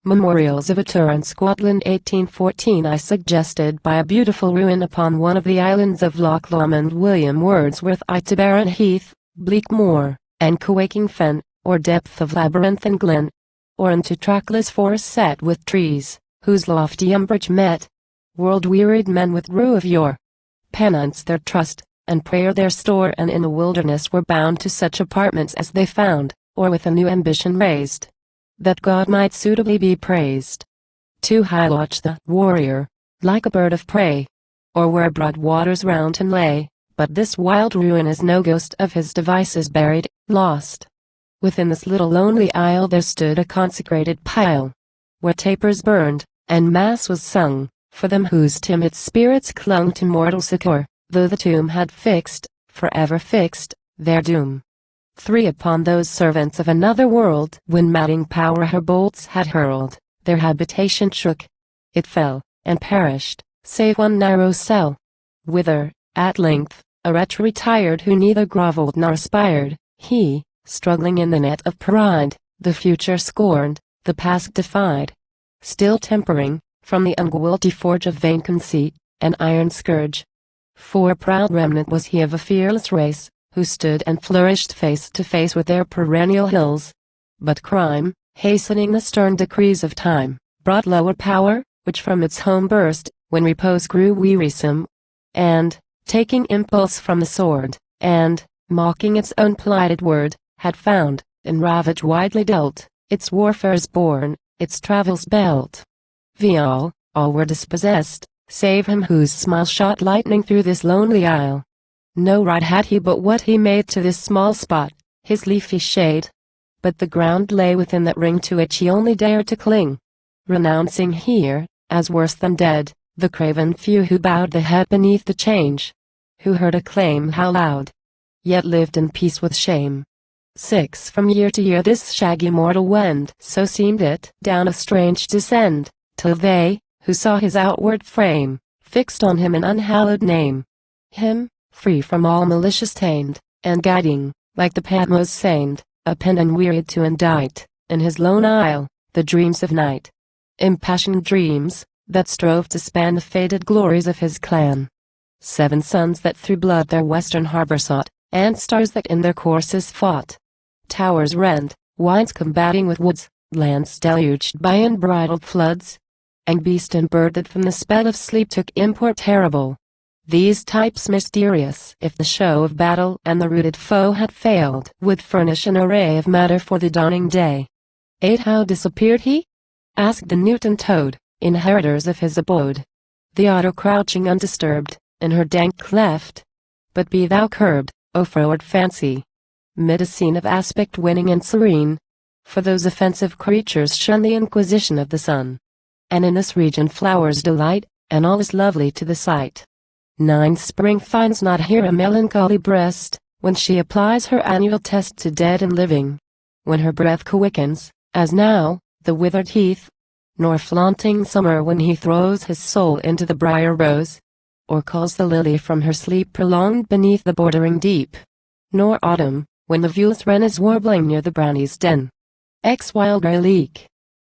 Memorials of a Tour in Scotland 1814 I suggested by a beautiful ruin upon one of the islands of Loch Lomond. William Wordsworth I to barren heath, bleak moor, and quaking fen, or depth of labyrinthine glen, or into trackless forest set with trees, whose lofty umbrage met world-wearied men with rue of yore, penance their trust, and prayer their store, and in the wilderness were bound to such apartments as they found, or with a new ambition raised, that God might suitably be praised. Too high lodged the warrior, like a bird of prey, or where broad waters round him lay, but this wild ruin is no ghost of his devices buried, lost. Within this little lonely isle there stood a consecrated pile, where tapers burned, and mass was sung, for them whose timid spirits clung to mortal succor, though the tomb had fixed, forever fixed, their doom. 3 Upon those servants of another world, when madding power her bolts had hurled, their habitation shook. It fell, and perished, save one narrow cell, whither, at length, a wretch retired who neither grovelled nor aspired. He, struggling in the net of pride, the future scorned, the past defied, still tempering, from the unwieldy forge of vain conceit, an iron scourge. For a proud remnant was he of a fearless race, who stood and flourished face to face with their perennial ills. But crime, hastening the stern decrees of time, brought lower power, which from its home burst, when repose grew wearisome, and, taking impulse from the sword, and, mocking its own plighted word, had found, in ravage widely dealt, its warfares born, its travels belt. All were dispossessed, save him whose smile shot lightning through this lonely isle. No right had he but what he made to this small spot, his leafy shade. But the ground lay within that ring to which he only dared to cling, renouncing here, as worse than dead, the craven few who bowed the head beneath the change, who heard acclaim how loud, yet lived in peace with shame. 6 From year to year this shaggy mortal wend, so seemed it, down a strange descend, till they, who saw his outward frame, fixed on him an unhallowed name. Him, free from all malicious taint, and guiding, like the Patmos saint, a pen unwearied to indite, in his lone isle, the dreams of night. Impassioned dreams, that strove to span the faded glories of his clan. 7 suns that through blood their western harbor sought, and stars that in their courses fought. Towers rent, winds combating with woods, lands deluged by unbridled floods, and beast and bird that from the spell of sleep took import terrible. These types mysterious, if the show of battle and the rooted foe had failed, would furnish an array of matter for the dawning day. 8 How disappeared he? Asked the newt and toad, inheritors of his abode. The otter crouching undisturbed, in her dank cleft. But be thou curbed, O froward fancy, mid a scene of aspect winning and serene, for those offensive creatures shun the inquisition of the sun. And in this region flowers delight, and all is lovely to the sight. 9 Spring finds not here a melancholy breast, when she applies her annual test to dead and living, when her breath quickens, as now, the withered heath, nor flaunting summer when he throws his soul into the briar rose, or calls the lily from her sleep prolonged beneath the bordering deep, nor autumn, when the viewless wren is warbling near the brownie's den. Wild grey leek,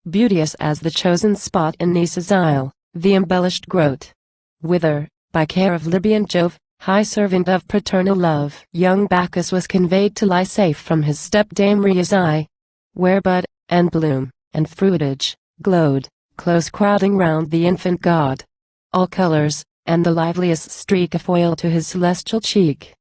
beauteous as the chosen spot in Nisa's isle, the embellished grot, whither, by care of Libyan Jove, high servant of paternal love, young Bacchus was conveyed to lie safe from his stepdame Rhea's eye, where bud, and bloom, and fruitage, glowed, close crowding round the infant god. All colors, and the liveliest streak of oil to his celestial cheek.